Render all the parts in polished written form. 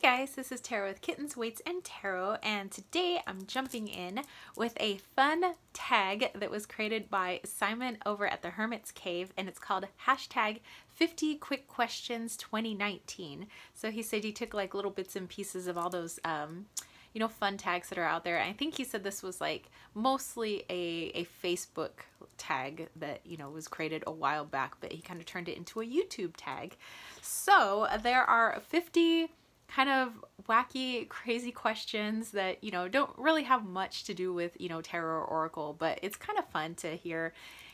guys, this is Tarot with Kittens, Weights, and Tarot, and today I'm jumping in with a fun tag that was created by Simon over at the Hermit's Cave, and it's called hashtag 50 Quick Questions 2019. So he said he took like little bits and pieces of all those you know, fun tags that are out there. And I think he said this was like mostly a Facebook tag that, you know, was created a while back, but he kind of turned it into a YouTube tag. So there are 50 kind of wacky, crazy questions that, you know, don't really have much to do with, you know, tarot or oracle, but it's kind of fun to hear,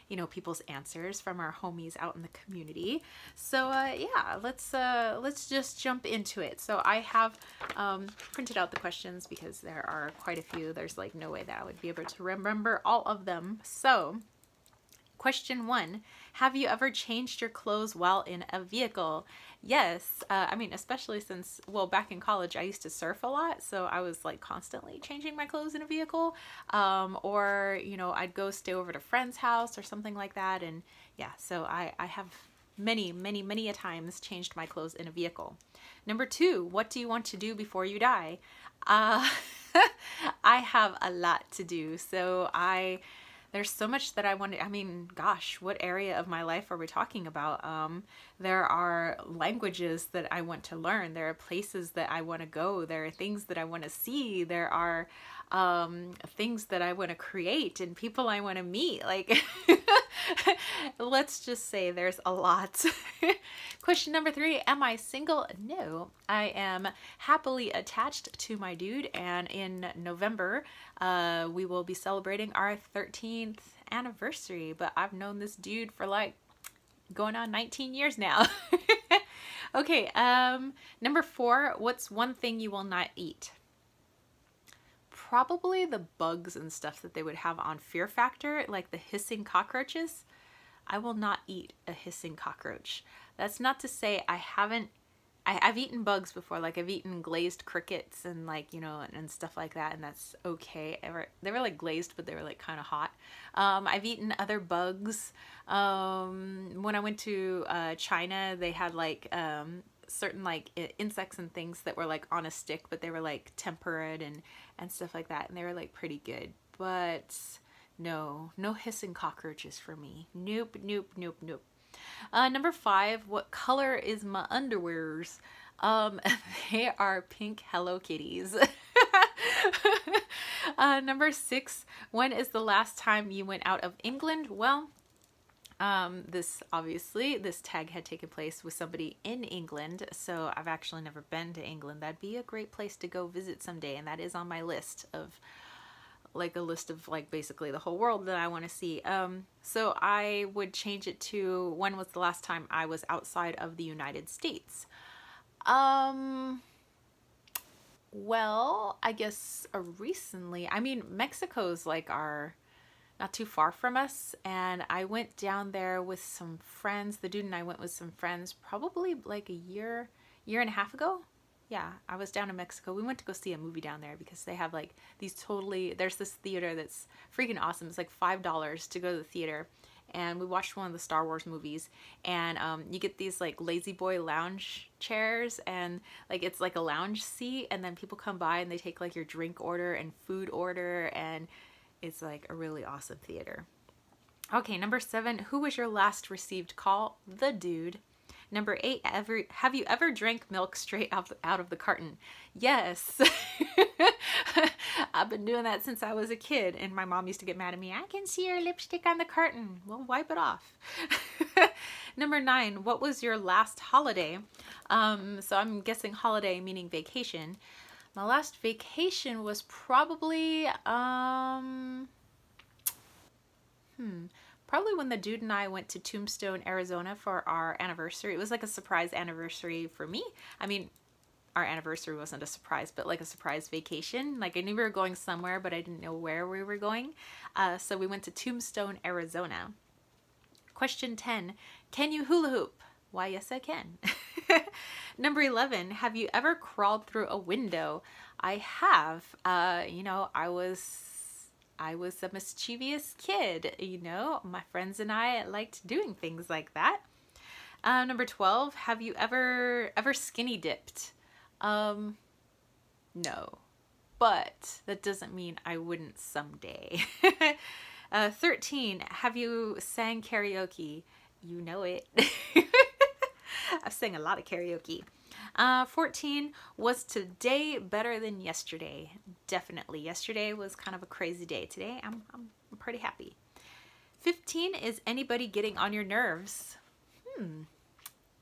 you know, people's answers from our homies out in the community. So yeah, let's just jump into it. So I have printed out the questions because there are quite a few. There's like no way that I would be able to remember all of them. So question 1, have you ever changed your clothes while in a vehicle? Yes. I mean, especially since, well, back in college, I used to surf a lot. So I was like constantly changing my clothes in a vehicle. Or, you know, I'd go stay over at a friend's house or something like that. And yeah, so I have many a times changed my clothes in a vehicle. Number 2, what do you want to do before you die? I have a lot to do. So there's so much that I want to, I mean, gosh, what area of my life are we talking about? There are languages that I want to learn. There are places that I want to go. There are things that I want to see. There are things that I want to create and people I want to meet. Like, let's just say there's a lot. Question number 3, am I single? No, I am happily attached to my dude, and in November, we will be celebrating our 13th anniversary, but I've known this dude for like going on 19 years now. Okay, number 4, what's one thing you will not eat? Probably the bugs and stuff that they would have on Fear Factor, like the hissing cockroaches. I will not eat a hissing cockroach. That's not to say I've eaten bugs before, like I've eaten glazed crickets and like, you know, and stuff like that, and that's okay. They were like glazed, but they were like kind of hot. I've eaten other bugs. When I went to China, they had like certain like insects and things that were like on a stick, but they were like temperate and stuff like that, and they were like pretty good. But no hissing cockroaches for me. Nope. Number 5, what color is my underwears? They are pink Hello Kitties. Number 6, when is the last time you went out of England? Well, this tag had taken place with somebody in England, so I've actually never been to England. That'd be a great place to go visit someday, and that is on my list of like a list of like basically the whole world that I want to see. So I would change it to when was the last time I was outside of the United States? Well, I guess recently. I mean, Mexico's like not too far from us, and I went down there with some friends. The dude and I went with some friends probably like a year and a half ago. Yeah, I was down in Mexico. We went to go see a movie down there because they have like these there's this theater that's freaking awesome. It's like $5 to go to the theater. And we watched one of the Star Wars movies, and you get these like lazy boy lounge chairs, and like it's like a lounge seat, and then people come by and they take like your drink order and food order, and it's like a really awesome theater. Okay, number 7, who was your last received call? The dude. Number 8, have you ever drank milk straight out of the carton? Yes. I've been doing that since I was a kid, and my mom used to get mad at me. I can see your lipstick on the carton. Well, wipe it off. Number 9, what was your last holiday? So I'm guessing holiday meaning vacation. My last vacation was probably probably when the dude and I went to Tombstone, Arizona for our anniversary. It was like a surprise anniversary for me. I mean, our anniversary wasn't a surprise, but like a surprise vacation. Like I knew we were going somewhere, but I didn't know where we were going. So we went to Tombstone, Arizona. Question 10, can you hula hoop? Why, yes, I can. Number 11, have you ever crawled through a window? I have. You know, I was a mischievous kid, you know. My friends and I liked doing things like that. Number 12, have you ever skinny dipped? No. But that doesn't mean I wouldn't someday. 13, have you sang karaoke? You know it. I've sang a lot of karaoke. 14, was today better than yesterday? Definitely. Yesterday was kind of a crazy day. Today, I'm pretty happy. 15, is anybody getting on your nerves?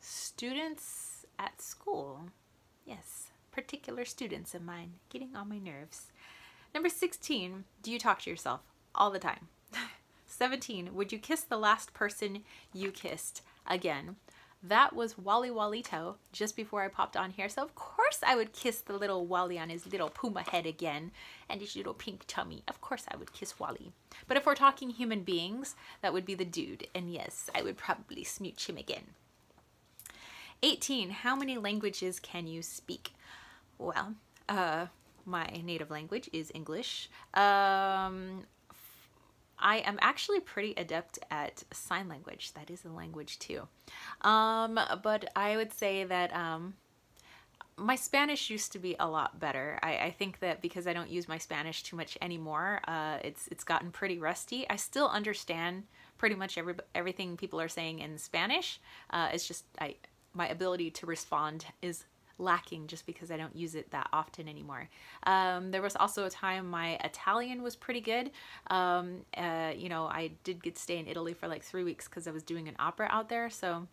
Students at school. Yes, particular students of mine getting on my nerves. Number 16, do you talk to yourself all the time? 17, would you kiss the last person you kissed? Again, that was Wally Walito just before I popped on here. So of course I would kiss the little Wally on his little puma head again and his little pink tummy. Of course I would kiss Wally. But if we're talking human beings, that would be the dude. And yes, I would probably smooch him again. 18, how many languages can you speak? Well, my native language is English. I am actually pretty adept at sign language. That is a language too. But I would say that my Spanish used to be a lot better. I think that because I don't use my Spanish too much anymore, it's gotten pretty rusty. I still understand pretty much everything people are saying in Spanish. It's just my ability to respond is lacking just because I don't use it that often anymore. There was also a time my Italian was pretty good. You know, I did get to stay in Italy for like 3 weeks because I was doing an opera out there. So,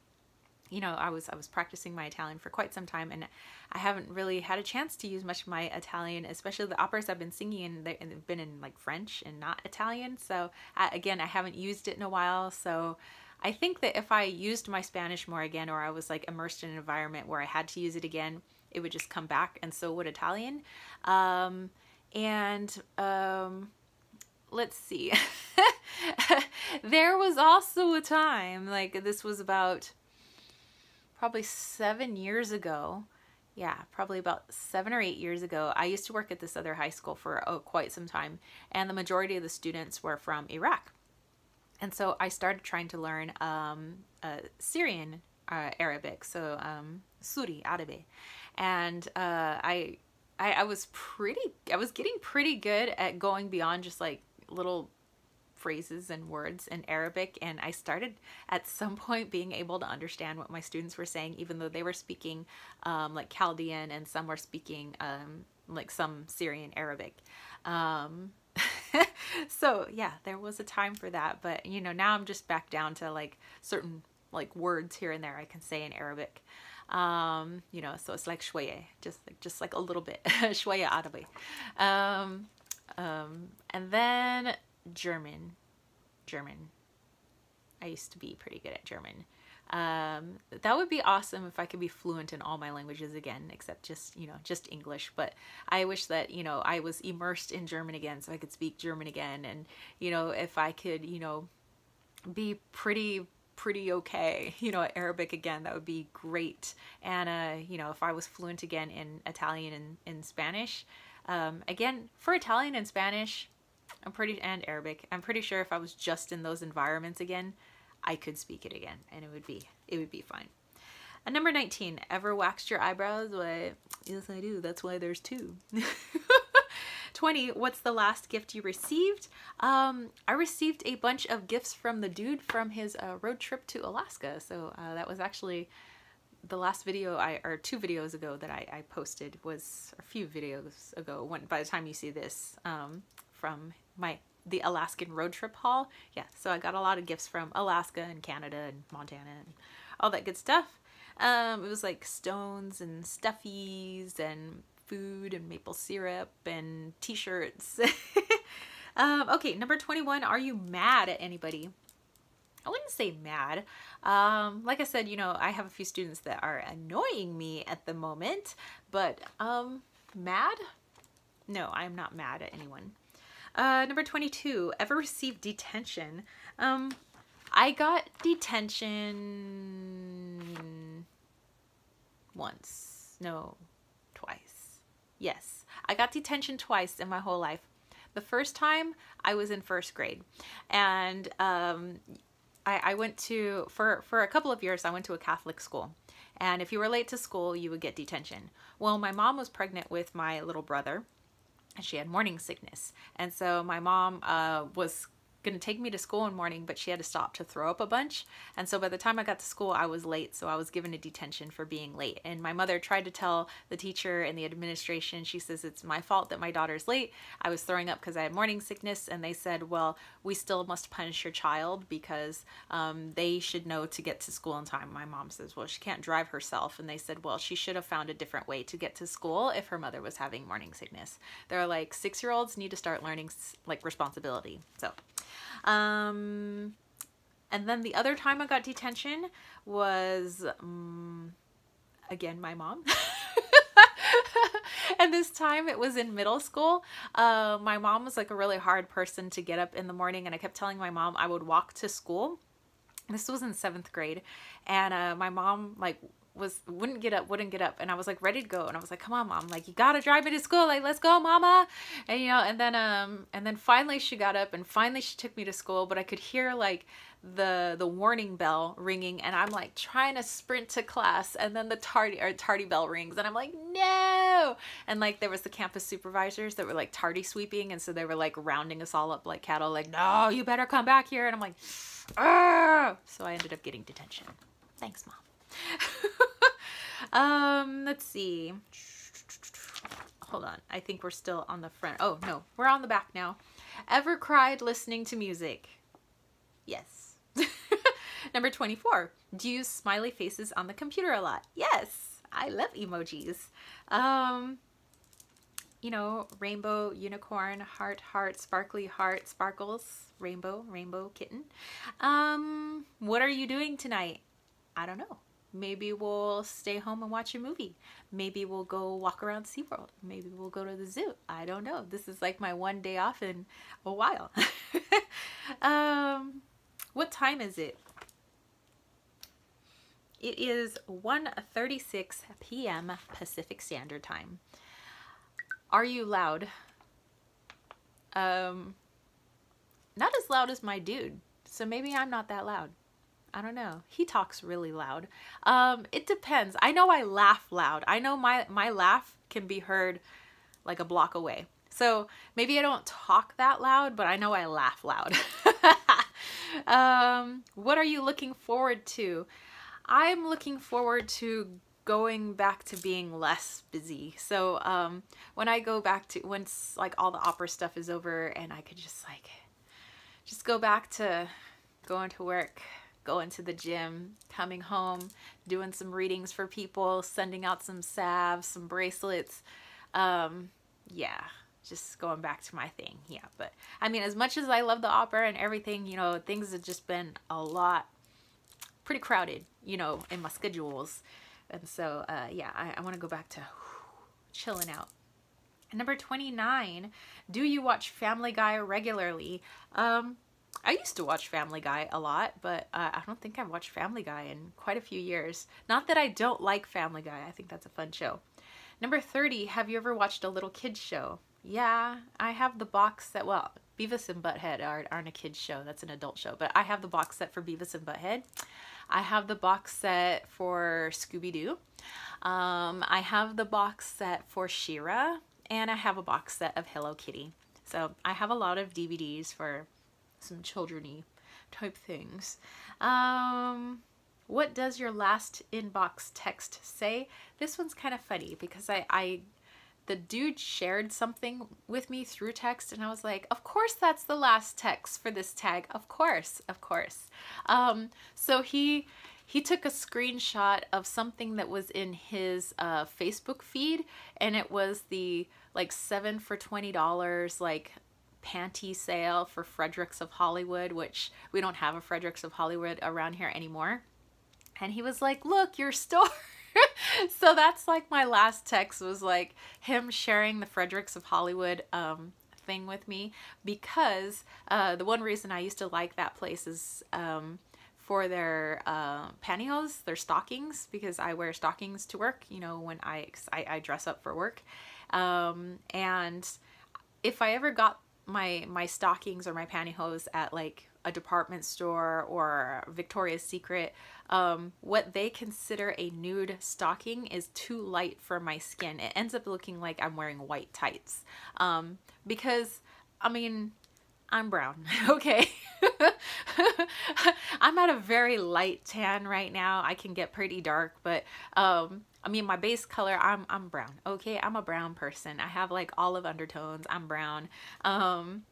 you know, I was practicing my Italian for quite some time, and I haven't really had a chance to use much of my Italian, especially the operas I've been singing in, they've been in like French and not Italian. So again, I haven't used it in a while. So I think that if I used my Spanish more again, or I was like immersed in an environment where I had to use it again, it would just come back, and so would Italian. Let's see. There was also a time, like this was about probably 7 years ago. Yeah, probably about 7 or 8 years ago. I used to work at this other high school for quite some time, and the majority of the students were from Iraq. And so I started trying to learn Syrian Arabic, so Suri Arabic, and I was getting pretty good at going beyond just like little phrases and words in Arabic, and I started at some point being able to understand what my students were saying, even though they were speaking like Chaldean and some were speaking like some Syrian Arabic. So yeah, there was a time for that, but you know, now I'm just back down to like certain like words here and there I can say in Arabic. You know, so it's like shwaya, just like a little bit, shwaya Arabi. And then German. I used to be pretty good at German. That would be awesome if I could be fluent in all my languages again, except just, you know, just English. But I wish that, you know, I was immersed in German again so I could speak German again. And, you know, if I could, you know, be pretty okay, you know, at Arabic again, that would be great. And, you know, if I was fluent again in Italian and in Spanish, again, for Italian and Spanish, and Arabic, I'm pretty sure if I was just in those environments again, I could speak it again, and it would be fine. And number 19, ever waxed your eyebrows? Why, yes, I do. That's why there's 2. 20, what's the last gift you received? I received a bunch of gifts from the dude from his road trip to Alaska. So that was actually the last video or 2 videos ago that I posted, was a few videos ago, when by the time you see this, from the Alaskan road trip haul. Yeah, so I got a lot of gifts from Alaska and Canada and Montana and all that good stuff. It was like stones and stuffies and food and maple syrup and t-shirts. Okay, number 21, are you mad at anybody? I wouldn't say mad. Like I said, you know, I have a few students that are annoying me at the moment, but mad? No, I'm not mad at anyone. Number 22, ever received detention? I got detention once. No, twice. Yes, I got detention twice in my whole life. The first time I was in 1st grade, and I went to, for a couple of years, I went to a Catholic school. And if you were late to school, you would get detention. Well, my mom was pregnant with my little brother, and she had morning sickness. And so my mom was going to take me to school in the morning, but she had to stop to throw up a bunch. And so by the time I got to school, I was late. So I was given a detention for being late. And my mother tried to tell the teacher and the administration, she says, it's my fault that my daughter's late. I was throwing up because I had morning sickness. And they said, well, we still must punish your child because they should know to get to school in time. My mom says, well, she can't drive herself. And they said, well, she should have found a different way to get to school if her mother was having morning sickness. They're like, 6-year-olds need to start learning like responsibility. So and then the other time I got detention was, again, my mom. And this time it was in middle school. My mom was like a really hard person to get up in the morning, and I kept telling my mom I would walk to school. This was in 7th grade, and my mom like wouldn't get up, and I was like ready to go, and I was like, come on, Mom, like you gotta drive me to school, like let's go, Mama. And you know, and then finally she got up, and finally she took me to school, but I could hear like the warning bell ringing, and I'm like trying to sprint to class, and then the tardy bell rings, and I'm like, no. And like there was the campus supervisors that were like tardy sweeping, and so they were like rounding us all up like cattle, like, no, you better come back here. And I'm like, ah. So I ended up getting detention. Thanks, Mom. Let's see. Hold on. I think we're still on the front. Oh, no. We're on the back now. Ever cried listening to music? Yes. Number 24. Do you use smiley faces on the computer a lot? Yes. I love emojis. You know, rainbow, unicorn, heart, heart, sparkly heart, sparkles, rainbow, rainbow, kitten. What are you doing tonight? I don't know. Maybe we'll stay home and watch a movie. Maybe we'll go walk around SeaWorld. Maybe we'll go to the zoo. I don't know. This is like my one day off in a while. What time is it? It is 1:36 p.m. Pacific Standard Time. Are you loud? Not as loud as my dude. So maybe I'm not that loud. I don't know. He talks really loud. It depends. I know I laugh loud. I know my laugh can be heard like a block away. So maybe I don't talk that loud, but I know I laugh loud. What are you looking forward to? I'm looking forward to going back to being less busy. So when I go back to, once like all the opera stuff is over and I could just go back to going to work, going to the gym, coming home, doing some readings for people, sending out some salves, some bracelets. Yeah, just going back to my thing. Yeah, but I mean, as much as I love the opera and everything, you know, things have just been pretty crowded, you know, in my schedules. And so, yeah, I want to go back to chilling out. Number 29, do you watch Family Guy regularly? I used to watch Family Guy a lot, but I don't think I've watched Family Guy in quite a few years. Not that I don't like Family Guy. I think that's a fun show. Number 30, have you ever watched a little kids show? Yeah, I have the box set. Well, Beavis and Butthead aren't a kids show. That's an adult show. But I have the box set for Beavis and Butthead. I have the box set for Scooby-Doo. I have the box set for She-Ra. And I have a box set of Hello Kitty. So I have a lot of DVDs for some children-y type things. What does your last inbox text say? This one's kind of funny because the dude shared something with me through text, and I was like, of course that's the last text for this tag. Of course, of course. So he took a screenshot of something that was in his Facebook feed, and it was the like 7 for $20 like panty sale for Fredericks of Hollywood, which we don't have a Fredericks of Hollywood around here anymore. And he was like, look, your store. So that's like my last text was like him sharing the Fredericks of Hollywood thing with me, because the one reason I used to like that place is for their pantyhose, their stockings, because I wear stockings to work, you know, when I dress up for work. And if I ever got my stockings or my pantyhose at like a department store or Victoria's Secret, what they consider a nude stocking is too light for my skin. It ends up looking like I'm wearing white tights, because I mean, I'm brown, okay? I'm at a very light tan right now. I can get pretty dark, but I mean, my base color, I'm brown, okay? I'm a brown person. I have like olive undertones. I'm brown. And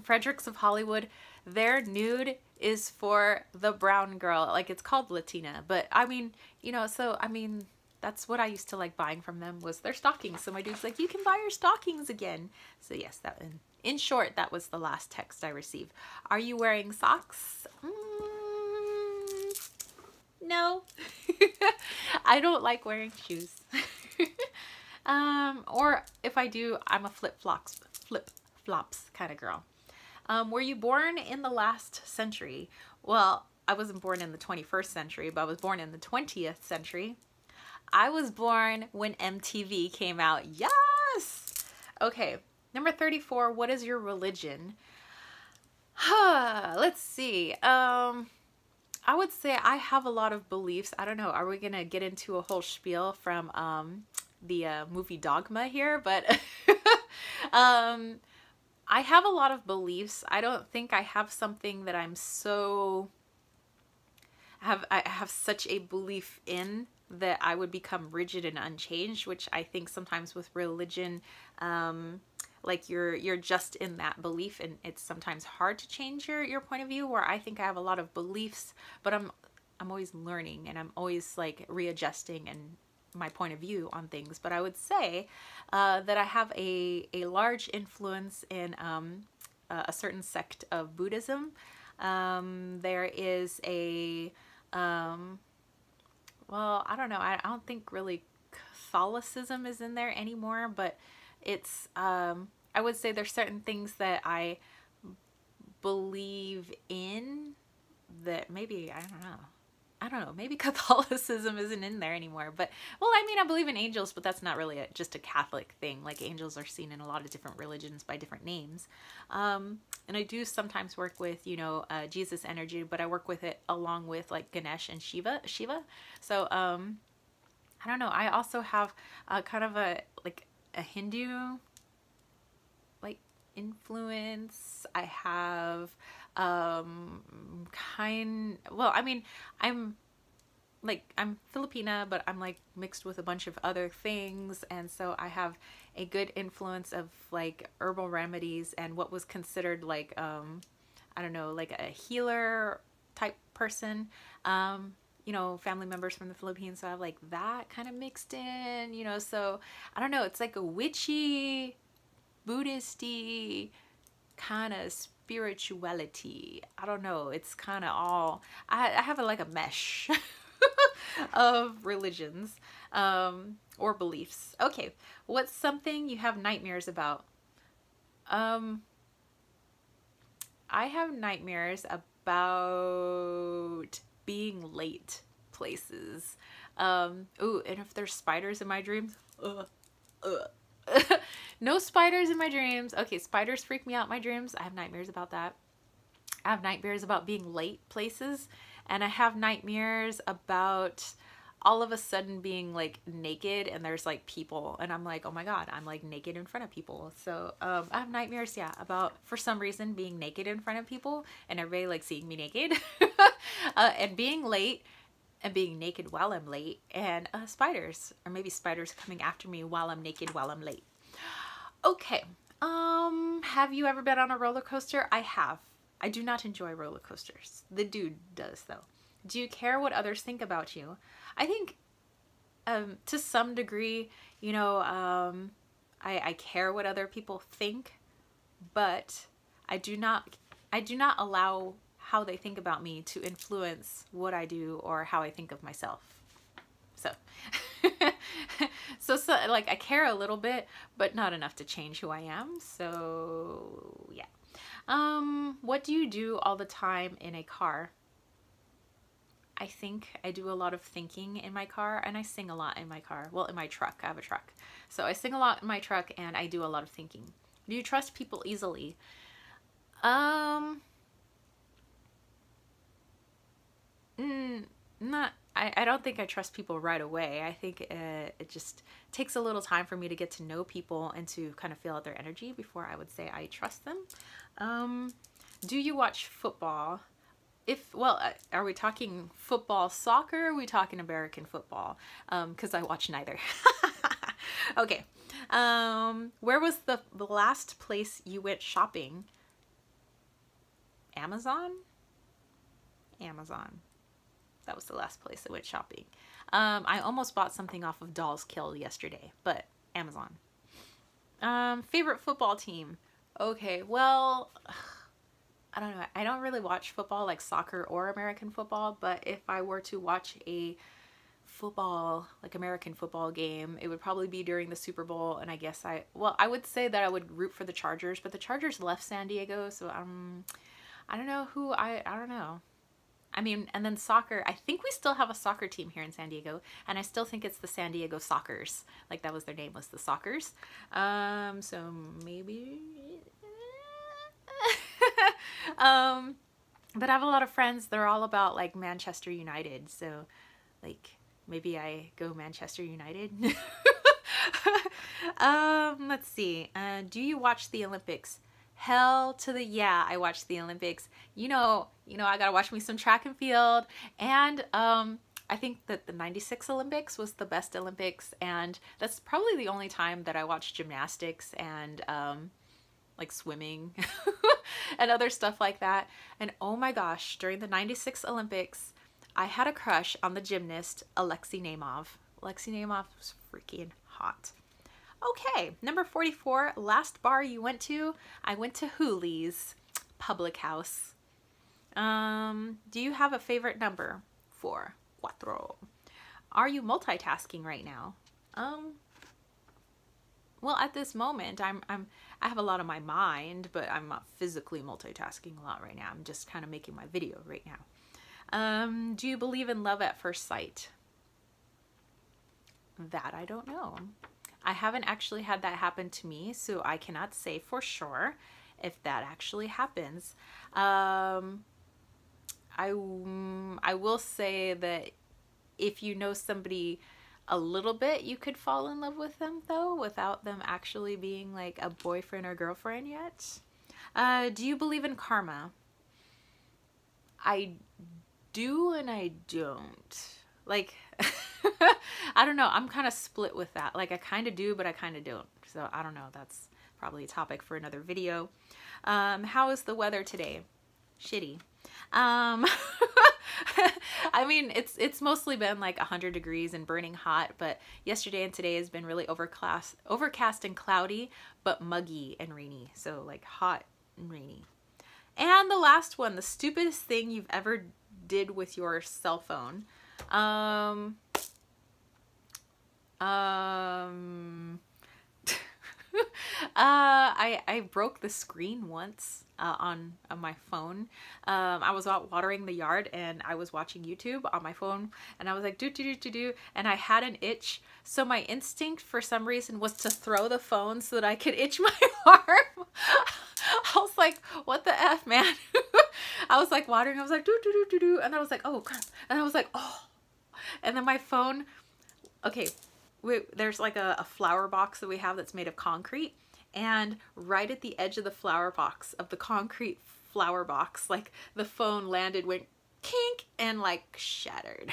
Fredericks of Hollywood, their nude is for the brown girl. Like, it's called Latina, but I mean, you know, so I mean, that's what I used to like buying from them, was their stockings. So my dude's like, you can buy your stockings again. So yes, that, in short, that was the last text I received. Are you wearing socks? No. I don't like wearing shoes. Or if I do, I'm a flip-flops kind of girl. Were you born in the last century? Well, I wasn't born in the 21st century, but I was born in the 20th century. I was born when MTV came out. Yes! Okay, number 34, what is your religion? Let's see. I would say I have a lot of beliefs. I don't know. Are we going to get into a whole spiel from the movie Dogma here? But I have a lot of beliefs. I don't think I have something that I'm so... I have such a belief in that I would become rigid and unchanged, which I think sometimes with religion, like you're just in that belief, and it's sometimes hard to change your point of view, where I think I have a lot of beliefs, but I'm always learning, and I'm always like readjusting and my point of view on things. But I would say that I have a large influence in a certain sect of Buddhism. There is a well, I don't know, I don't think really Catholicism is in there anymore, but it's I would say there's certain things that I believe in that maybe, I don't know, maybe Catholicism isn't in there anymore. But, well, I mean, I believe in angels, but that's not really just a Catholic thing. Like, angels are seen in a lot of different religions by different names. And I do sometimes work with, you know, Jesus energy, but I work with it along with like Ganesh and Shiva. So, I don't know. I also have kind of a Hindu like influence. I have well, I mean, I'm Filipina, but I'm like mixed with a bunch of other things, and so I have a good influence of like herbal remedies and what was considered like I don't know, like a healer type person. You know, family members from the Philippines, so I have like that kind of mixed in, you know, so I don't know, it's like a witchy, Buddhist-y kind of spirituality. I don't know, it's kind of all, I have like a mesh of religions or beliefs. Okay, what's something you have nightmares about? I have nightmares about being late places. Ooh, and if there's spiders in my dreams, no spiders in my dreams. Okay, spiders freak me out in my dreams. I have nightmares about that. I have nightmares about being late places, and I have nightmares about all of a sudden being like naked and there's like people, and I'm like, oh my god, I'm like naked in front of people. So I have nightmares, yeah, about for some reason being naked in front of people and everybody like seeing me naked and being late and being naked while I'm late, and spiders, or maybe spiders coming after me while I'm naked while I'm late. Okay, have you ever been on a roller coaster? I have. I do not enjoy roller coasters. The dude does though. Do you care what others think about you? I think to some degree, you know, I care what other people think, but I do not allow how they think about me to influence what I do or how I think of myself. So, so like I care a little bit, but not enough to change who I am. So yeah. What do you do all the time in a car? I think I do a lot of thinking in my car, and I sing a lot in my car. Well, in my truck. I have a truck. So I sing a lot in my truck, and I do a lot of thinking. Do you trust people easily? I don't think I trust people right away. I think it just takes a little time for me to get to know people and to kind of feel out their energy before I would say I trust them. Do you watch football? Well, are we talking football, soccer? Or are we talking American football? Because I watch neither. Okay. Where was the last place you went shopping? Amazon? Amazon. That was the last place I went shopping. I almost bought something off of Dolls Kill yesterday, but Amazon. Favorite football team? Okay, well, I don't know. I don't really watch football like soccer or American football, but if I were to watch a football, like American football game, it would probably be during the Super Bowl, and I guess I would say that I would root for the Chargers, but the Chargers left San Diego, so I don't know who I don't know. I mean, and then soccer, I think we still have a soccer team here in San Diego, and I still think it's the San Diego Sockers. Like, that was their name, was the Sockers. So maybe... but I have a lot of friends, they're all about, like, Manchester United, so, like, maybe I go Manchester United. Let's see. Do you watch the Olympics? Hell to the yeah, I watch the Olympics. You know, I gotta watch me some track and field. And I think that the '96 Olympics was the best Olympics, and that's probably the only time that I watched gymnastics and like swimming and other stuff like that. And oh my gosh, during the '96 Olympics, I had a crush on the gymnast Alexei Nemov. Alexei Nemov was freaking hot. Okay, number 44, last bar you went to? I went to Hooley's Public House. Do you have a favorite number? 4. Are you multitasking right now? Well, at this moment, I have a lot on my mind, but I'm not physically multitasking a lot right now. I'm just kind of making my video right now. Do you believe in love at first sight? That I don't know. I haven't actually had that happen to me, so I cannot say for sure if that actually happens. I will say that if you know somebody a little bit, you could fall in love with them, though, without them actually being like a boyfriend or girlfriend yet. Do you believe in karma? I do and I don't. Like, I don't know. I'm kind of split with that. Like, I kind of do, but I kind of don't. So, I don't know. That's probably a topic for another video. How is the weather today? Shitty. I mean, it's mostly been like 100 degrees and burning hot, but yesterday and today has been really overcast and cloudy, but muggy and rainy. So, like, hot and rainy. And the last one, the stupidest thing you've ever did with your cell phone. I broke the screen once on my phone. I was out watering the yard and I was watching YouTube on my phone, and I was like do, and I had an itch, so my instinct for some reason was to throw the phone so that I could itch my arm. I was like, what the F, man? I was like watering, I was like do, and I was like, oh crap, and I was like, oh, and then my phone, okay, there's like a flower box that we have that's made of concrete, and right at the edge of the flower box, of the concrete flower box, like the phone landed, went kink, and like shattered.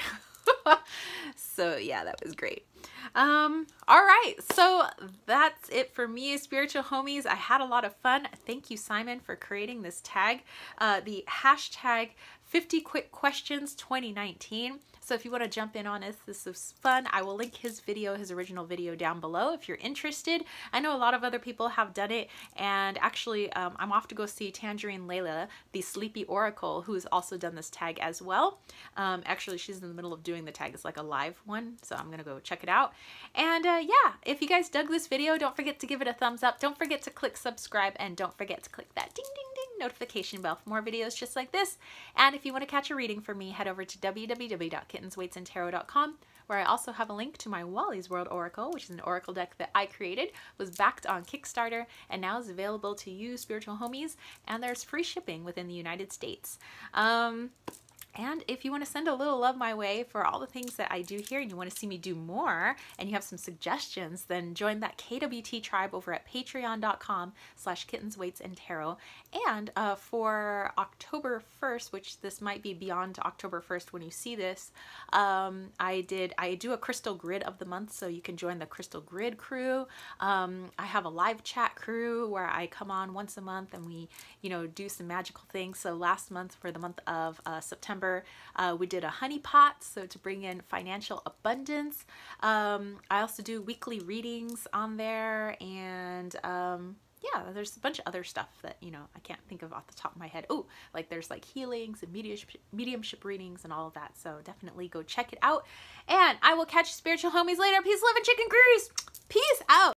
So yeah, that was great. All right, so that's it for me, spiritual homies. I had a lot of fun. Thank you, Simon, for creating this tag, the hashtag 50 Quick Questions 2019. So if you want to jump in on this was fun. I will link his video, his original video, down below if you're interested. I know a lot of other people have done it, and actually I'm off to go see Tangerine Layla, the Sleepy Oracle, who has also done this tag as well. Actually, she's in the middle of doing the tag. It's like a live one, so I'm gonna go check it out. And yeah, if you guys dug this video, don't forget to give it a thumbs up. Don't forget to click subscribe, and don't forget to click that ding ding ding notification bell for more videos just like this. And if you want to catch a reading from me, head over to www.kittenswaitsandtarot.com, where I also have a link to my Wally's World Oracle, which is an oracle deck that I created, was backed on Kickstarter, and now is available to you, spiritual homies, and there's free shipping within the United States. And if you want to send a little love my way for all the things that I do here and you want to see me do more and you have some suggestions, then join that KWT tribe over at patreon.com/kittens, weights, and tarot. And for October 1st, which this might be beyond October 1st when you see this, I do a crystal grid of the month, so you can join the crystal grid crew. I have a live chat crew where I come on once a month and we, do some magical things. So last month, for the month of September, we did a honey pot, so to bring in financial abundance. I also do weekly readings on there, and yeah, there's a bunch of other stuff that, I can't think of off the top of my head. Oh, like there's like healings and mediumship readings and all of that. So definitely go check it out. And I will catch you spiritual homies later. Peace, love, and chicken grease. Peace out.